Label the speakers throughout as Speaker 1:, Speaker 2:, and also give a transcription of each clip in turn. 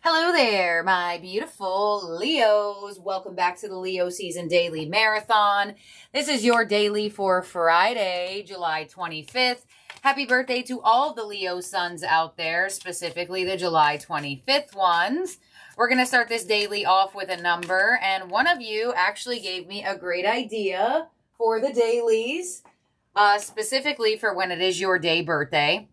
Speaker 1: Hello there, my beautiful Leos. Welcome back to the Leo Season Daily Marathon. This is your daily for Friday, July 25th. Happy birthday to all the Leo suns out there, specifically the July 25th ones. We're going to start this daily off with a number, and one of you actually gave me a great idea for the dailies, specifically for when it is your day birthday,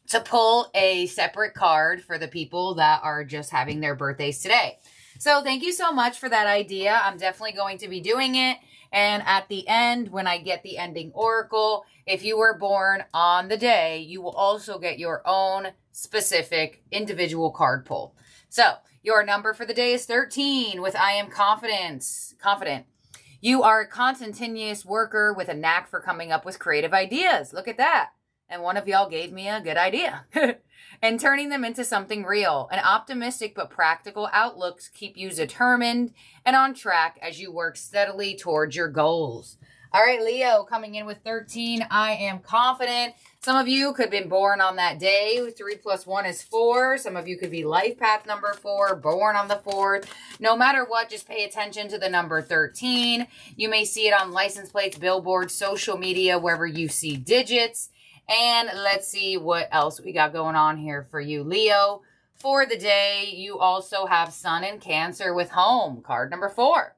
Speaker 1: to pull a separate card for the people that are just having their birthdays today. So thank you so much for that idea. I'm definitely going to be doing it. And at the end, when I get the ending oracle, if you were born on the day, you will also get your own specific individual card pull. So your number for the day is 13 with I am confident. You are a continuous worker with a knack for coming up with creative ideas. Look at that. And one of y'all gave me a good idea. And turning them into something real. An optimistic but practical outlooks keep you determined and on track as you work steadily towards your goals. All right, Leo, coming in with 13, I am confident. Some of you could have been born on that day. 3 plus 1 is 4. Some of you could be life path number 4, born on the 4th. No matter what, just pay attention to the number 13. You may see it on license plates, billboards, social media, wherever you see digits. And let's see what else we got going on here for you, Leo. For the day, you also have Sun in Cancer with home, card number 4.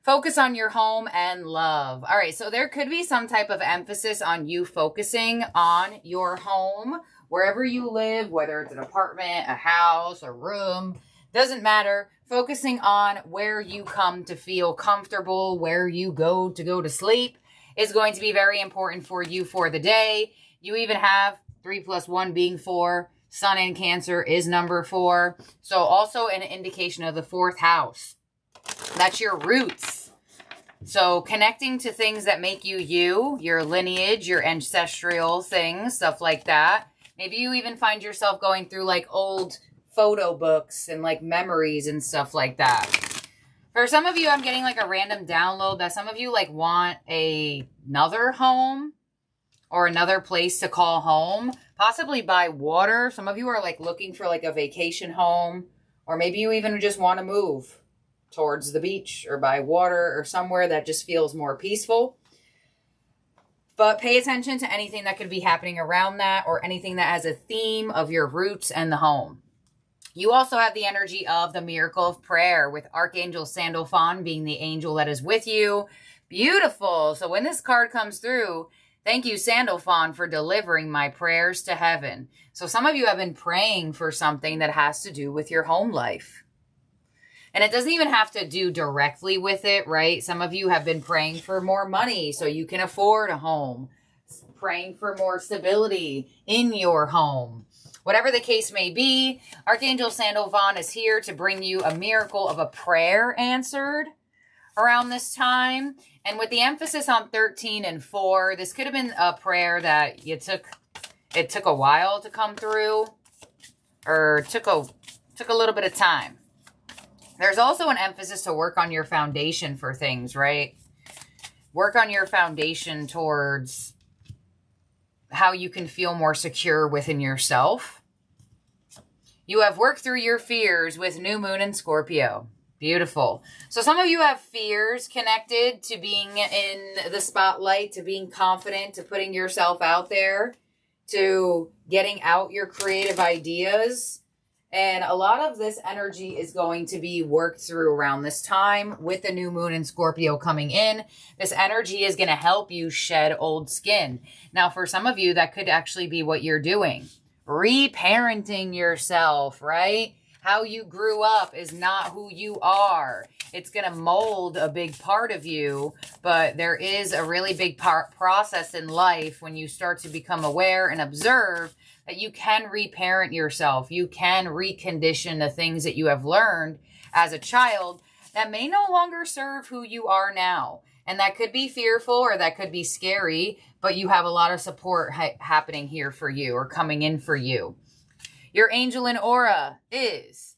Speaker 1: Focus on your home and love. All right, so there could be some type of emphasis on you focusing on your home, wherever you live, whether it's an apartment, a house, a room, doesn't matter. Focusing on where you come to feel comfortable, where you go to sleep, is going to be very important for you for the day. You even have 3 plus 1 being 4. Sun in Cancer is number 4. So also an indication of the 4th house. That's your roots. So connecting to things that make you you, your lineage, your ancestral things, stuff like that. Maybe you even find yourself going through like old photo books and like memories and stuff like that. For some of you, I'm getting like a random download that some of you like want another home or another place to call home, possibly by water. Some of you are like looking for like a vacation home, or maybe you even just want to move towards the beach or by water or somewhere that just feels more peaceful. But pay attention to anything that could be happening around that or anything that has a theme of your roots and the home. You also have the energy of the miracle of prayer with Archangel Sandalphon being the angel that is with you. Beautiful. So when this card comes through, thank you, Sandalphon, for delivering my prayers to heaven. So some of you have been praying for something that has to do with your home life. And it doesn't even have to do directly with it, right? Some of you have been praying for more money so you can afford a home. Praying for more stability in your home. Whatever the case may be, Archangel Sandalphon is here to bring you a miracle of a prayer answered around this time. And with the emphasis on 13 and 4, this could have been a prayer that it took a while to come through, or took a little bit of time. There's also an emphasis to work on your foundation for things, right? Work on your foundation towards how you can feel more secure within yourself. You have worked through your fears with new moon in Scorpio. Beautiful. So some of you have fears connected to being in the spotlight, to being confident, to putting yourself out there, to getting out your creative ideas. And a lot of this energy is going to be worked through around this time with the new moon in Scorpio coming in. This energy is going to help you shed old skin. Now, for some of you, that could actually be what you're doing. Reparenting yourself, right? How you grew up is not who you are. It's going to mold a big part of you, but there is a really big process in life when you start to become aware and observe that you can reparent yourself. You can recondition the things that you have learned as a child that may no longer serve who you are now. And that could be fearful or that could be scary, but you have a lot of support happening here for you or coming in for you. Your angel in aura is,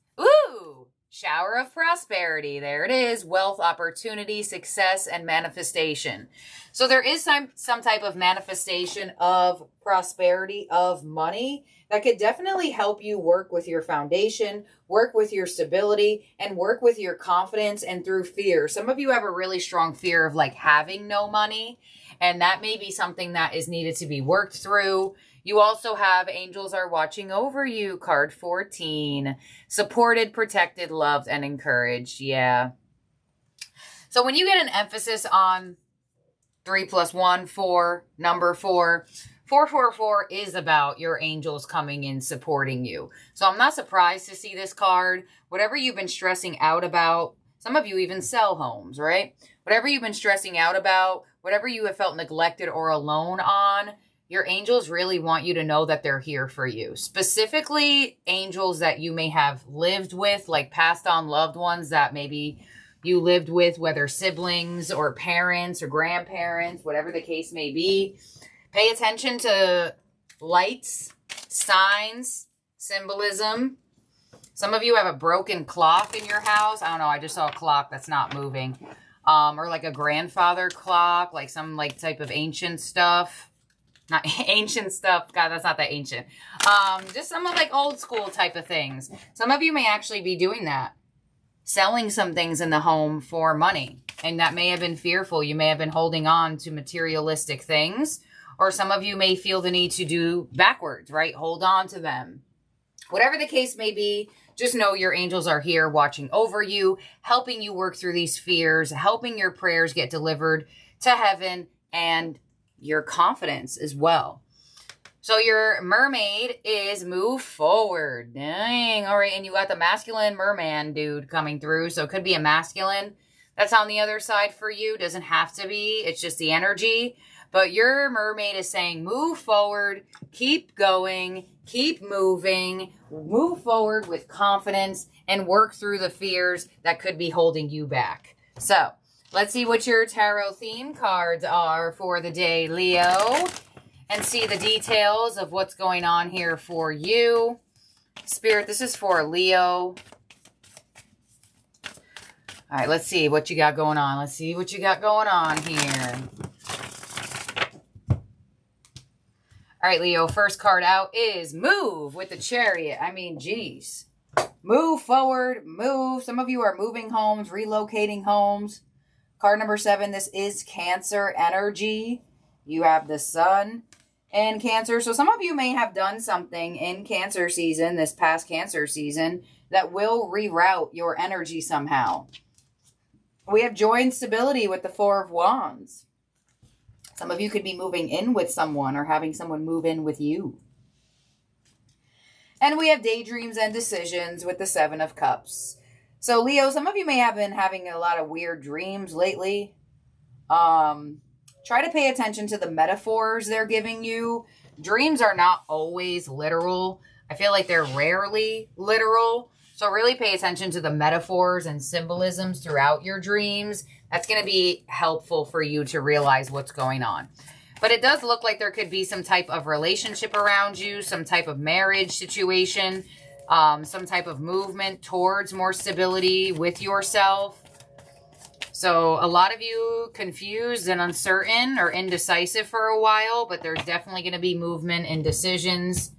Speaker 1: shower of prosperity. There it is. Wealth, opportunity, success, and manifestation. So there is some type of manifestation of prosperity, of money that could definitely help you work with your foundation, work with your stability, and work with your confidence and through fear. Some of you have a really strong fear of like having no money, and that may be something that is needed to be worked through. You also have angels are watching over you, card 14. Supported, protected, loved, and encouraged. Yeah. So when you get an emphasis on 3 + 1, 4, number 4, 444 is about your angels coming in supporting you. So I'm not surprised to see this card. Whatever you've been stressing out about, some of you even sell homes, right? Whatever you've been stressing out about, whatever you have felt neglected or alone on, your angels really want you to know that they're here for you. Specifically, angels that you may have lived with, like passed on loved ones that maybe you lived with, whether siblings or parents or grandparents, whatever the case may be. Pay attention to lights, signs, symbolism. Some of you have a broken clock in your house. I don't know. I just saw a clock that's not moving. Or like a grandfather clock, like some like type of ancient stuff. Not ancient stuff. God, that's not that ancient. Just some of like old school type of things. Some of you may actually be doing that. Selling some things in the home for money. And that may have been fearful. You may have been holding on to materialistic things. Or some of you may feel the need to do backwards, right? Hold on to them. Whatever the case may be, just know your angels are here watching over you, helping you work through these fears, helping your prayers get delivered to heaven, and your confidence as well. So your mermaid is move forward. Dang. All right. And you got the masculine merman dude coming through. So it could be a masculine that's on the other side for you. Doesn't have to be. It's just the energy. But your mermaid is saying move forward, keep going, keep moving, move forward with confidence and work through the fears that could be holding you back. So let's see what your tarot theme cards are for the day, Leo, and see the details of what's going on here for you. Spirit, this is for Leo. All right, let's see what you got going on. Let's see what you got going on here. All right, Leo, first card out is move with the Chariot. I mean, geez. Move forward, move. Some of you are moving homes, relocating homes. Card number 7, this is Cancer energy. You have the Sun in Cancer. So some of you may have done something in Cancer season, this past Cancer season, that will reroute your energy somehow. We have joy and stability with the 4 of Wands. Some of you could be moving in with someone or having someone move in with you. And we have daydreams and decisions with the 7 of Cups. So Leo, some of you may have been having a lot of weird dreams lately. Try to pay attention to the metaphors they're giving you. Dreams are not always literal. I feel like they're rarely literal. So really pay attention to the metaphors and symbolisms throughout your dreams. That's going to be helpful for you to realize what's going on. But it does look like there could be some type of relationship around you, some type of marriage situation, some type of movement towards more stability with yourself. So a lot of you confused and uncertain or indecisive for a while, but there's definitely going to be movement and decisions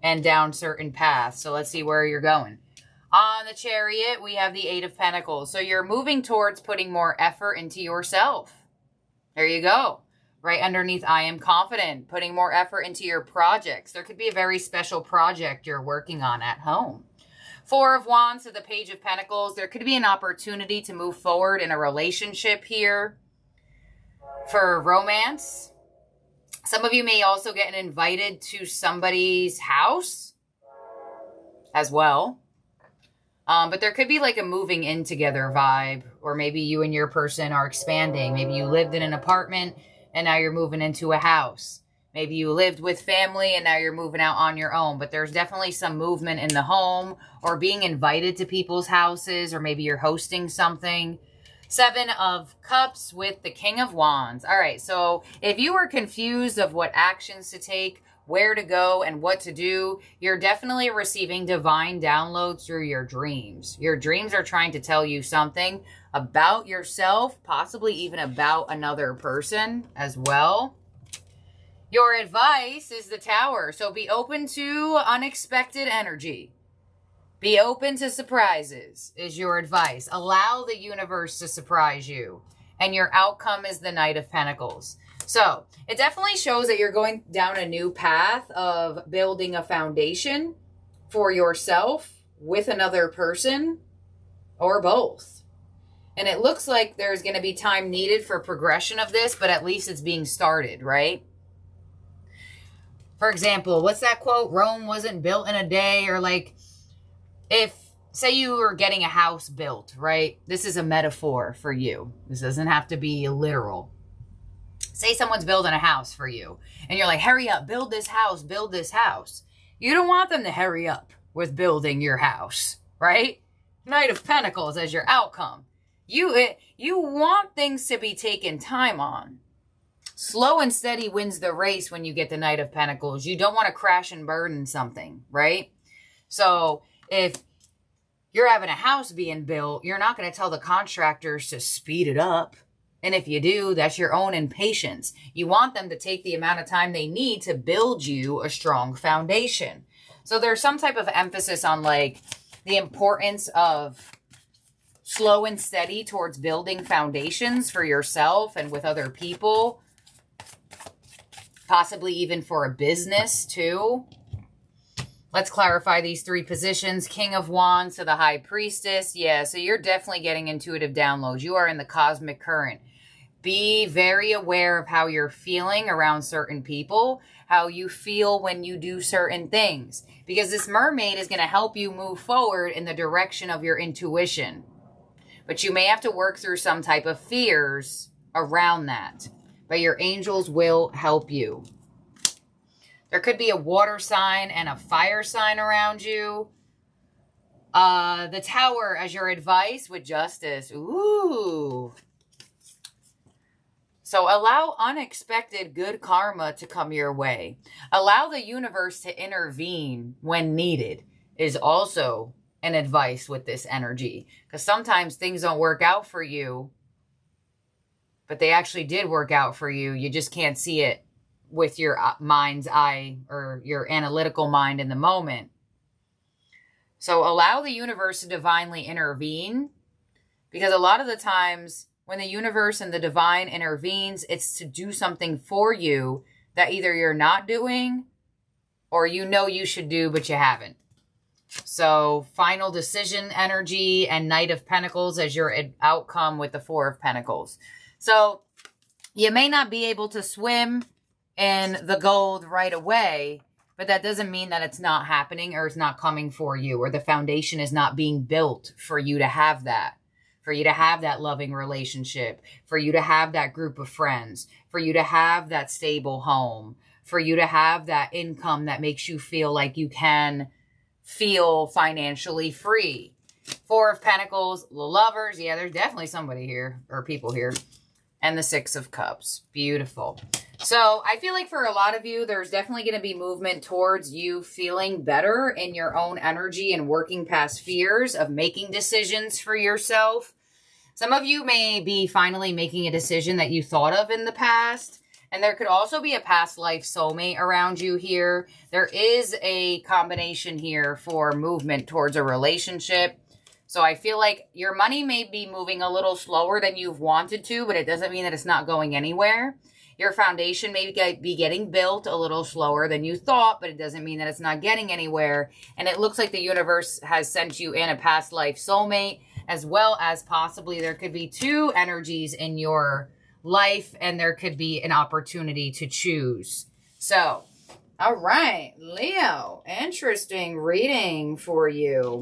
Speaker 1: and down certain paths. So let's see where you're going. On the Chariot, we have the 8 of Pentacles. So you're moving towards putting more effort into yourself. There you go. Right underneath, I am confident, putting more effort into your projects. There could be a very special project you're working on at home. 4 of Wands to the Page of Pentacles. There could be an opportunity to move forward in a relationship here for romance. Some of you may also get invited to somebody's house as well. But there could be like a moving in together vibe, or maybe you and your person are expanding. Maybe you lived in an apartment and now you're moving into a house. Maybe you lived with family and now you're moving out on your own. But there's definitely some movement in the home or being invited to people's houses, or maybe you're hosting something. 7 of Cups with the King of Wands. All right, so if you were confused of what actions to take, where to go, and what to do, you're definitely receiving divine downloads through your dreams. Your dreams are trying to tell you something about yourself, possibly even about another person as well. Your advice is the Tower. So be open to unexpected energy. Be open to surprises is your advice. Allow the universe to surprise you. And your outcome is the Knight of Pentacles. So it definitely shows that you're going down a new path of building a foundation for yourself with another person or both. And it looks like there's going to be time needed for progression of this, but at least it's being started, right? For example, what's that quote? Rome wasn't built in a day. Or like, if, say you were getting a house built, right? This is a metaphor for you. This doesn't have to be literal. Say someone's building a house for you, and you're like, hurry up, build this house, build this house. You don't want them to hurry up with building your house, right? Knight of Pentacles as your outcome. You want things to be taken time on. Slow and steady wins the race when you get the Knight of Pentacles. You don't want to crash and burn in something, right? So if you're having a house being built, you're not going to tell the contractors to speed it up. And if you do, that's your own impatience. You want them to take the amount of time they need to build you a strong foundation. So there's some type of emphasis on like the importance of slow and steady towards building foundations for yourself and with other people. Possibly even for a business too. Let's clarify these three positions. King of Wands to the High Priestess. Yeah, so you're definitely getting intuitive downloads. You are in the cosmic current. Be very aware of how you're feeling around certain people, how you feel when you do certain things. Because this mermaid is going to help you move forward in the direction of your intuition. But you may have to work through some type of fears around that. But your angels will help you. There could be a water sign and a fire sign around you. The Tower as your advice with Justice. Ooh. So allow unexpected good karma to come your way. Allow the universe to intervene when needed is also an advice with this energy. Because sometimes things don't work out for you, but they actually did work out for you. You just can't see it with your mind's eye or your analytical mind in the moment. So allow the universe to divinely intervene, because a lot of the times when the universe and the divine intervenes, it's to do something for you that either you're not doing or you know you should do, but you haven't. So final decision energy and Knight of Pentacles as your outcome with the Four of Pentacles. So you may not be able to swim in the gold right away, but that doesn't mean that it's not happening or it's not coming for you, or the foundation is not being built for you to have that. For you to have that loving relationship, for you to have that group of friends, for you to have that stable home, for you to have that income that makes you feel like you can feel financially free. Four of Pentacles, the Lovers. Yeah, there's definitely somebody here or people here. And the Six of Cups. Beautiful. So I feel like for a lot of you, there's definitely going to be movement towards you feeling better in your own energy and working past fears of making decisions for yourself. Some of you may be finally making a decision that you thought of in the past. And there could also be a past life soulmate around you here. There is a combination here for movement towards a relationship. So I feel like your money may be moving a little slower than you've wanted to, but it doesn't mean that it's not going anywhere. Your foundation may be getting built a little slower than you thought, but it doesn't mean that it's not getting anywhere. And it looks like the universe has sent you in a past life soulmate, as well as possibly there could be two energies in your life, and there could be an opportunity to choose. So, all right, Leo, interesting reading for you.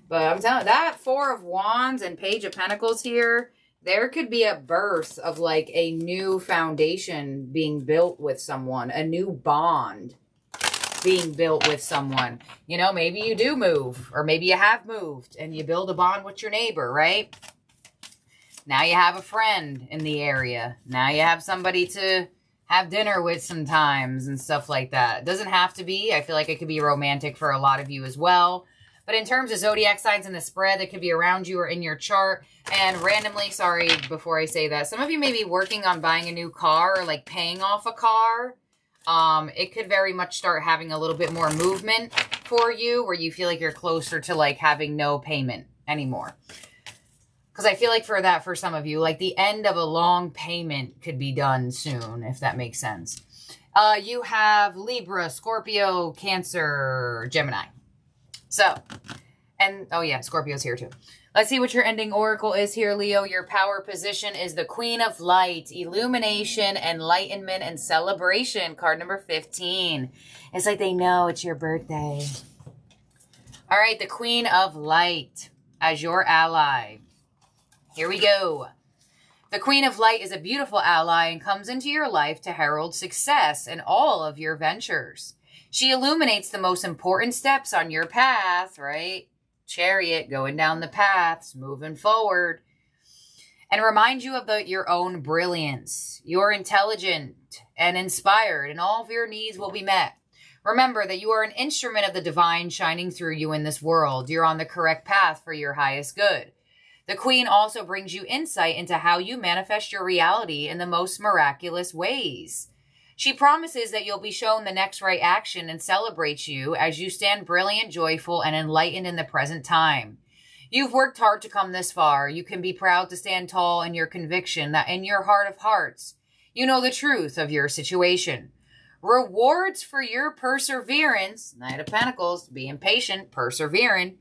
Speaker 1: But I'm telling you, that Four of Wands and Page of Pentacles here, there could be a birth of like a new foundation being built with someone, a new bond being built with someone. You know, maybe you do move, or maybe you have moved and you build a bond with your neighbor, right? Now you have a friend in the area. Now you have somebody to have dinner with sometimes and stuff like that. It doesn't have to be. I feel like it could be romantic for a lot of you as well. But in terms of zodiac signs in the spread that could be around you or in your chart, and randomly, sorry, before I say that, some of you may be working on buying a new car or like paying off a car. It could very much start having a little bit more movement for you where you feel like you're closer to like having no payment anymore. Because I feel like for some of you, like the end of a long payment could be done soon, if that makes sense. You have Libra, Scorpio, Cancer, Gemini. So, and oh yeah, Scorpio's here too. Let's see what your ending oracle is here, Leo. Your power position is the Queen of Light, illumination, enlightenment, and celebration. Card number 15. It's like they know it's your birthday. All right, the Queen of Light as your ally. Here we go. The Queen of Light is a beautiful ally and comes into your life to herald success in all of your ventures. She illuminates the most important steps on your path, right? Chariot, going down the paths, moving forward. And remind you of your own brilliance. You're intelligent and inspired, and all of your needs will be met. Remember that you are an instrument of the divine shining through you in this world. You're on the correct path for your highest good. The Queen also brings you insight into how you manifest your reality in the most miraculous ways. She promises that you'll be shown the next right action and celebrates you as you stand brilliant, joyful, and enlightened in the present time. You've worked hard to come this far. You can be proud to stand tall in your conviction that in your heart of hearts, you know the truth of your situation. Rewards for your perseverance, Knight of Pentacles, being patient, persevering,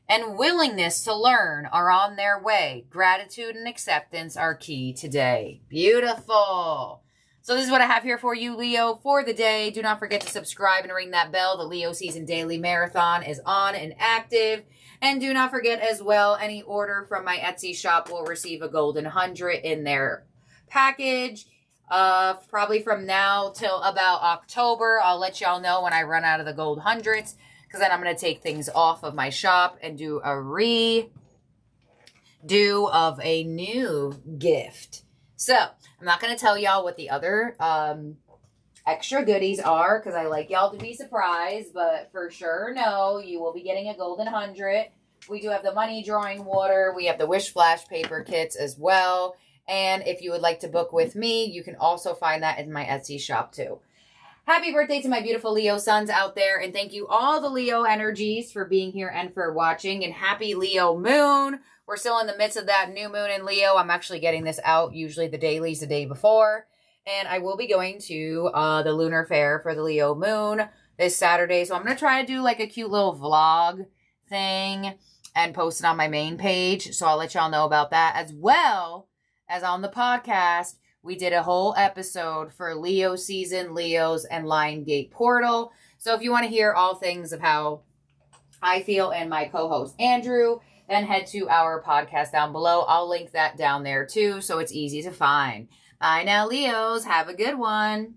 Speaker 1: and willingness to learn are on their way. Gratitude and acceptance are key today. Beautiful. So this is what I have here for you, Leo, for the day. Do not forget to subscribe and ring that bell. The Leo Season Daily Marathon is on and active. And do not forget as well, any order from my Etsy shop will receive a golden 100 in their package. Probably from now till about October. I'll let y'all know when I run out of the gold hundreds, because then I'm going to take things off of my shop and do a redo of a new gift. So I'm not going to tell y'all what the other extra goodies are, because I like y'all to be surprised, but for sure, no, you will be getting a golden 100. We do have the money drawing water. We have the wish flash paper kits as well. And if you would like to book with me, you can also find that in my Etsy shop too. Happy birthday to my beautiful Leo sons out there. And thank you all the Leo energies for being here and for watching. And happy Leo moon. We're still in the midst of that new moon in Leo. I'm actually getting this out usually the dailies the day before. And I will be going to the lunar fair for the Leo moon this Saturday. So I'm going to try to do like a cute little vlog thing and post it on my main page. So I'll let y'all know about that, as well as on the podcast. We did a whole episode for Leo season, Leos, and Lion Gate Portal. So if you want to hear all things of how I feel and my co-host Andrew, then head to our podcast down below. I'll link that down there too, so it's easy to find. Bye now, Leos. Have a good one.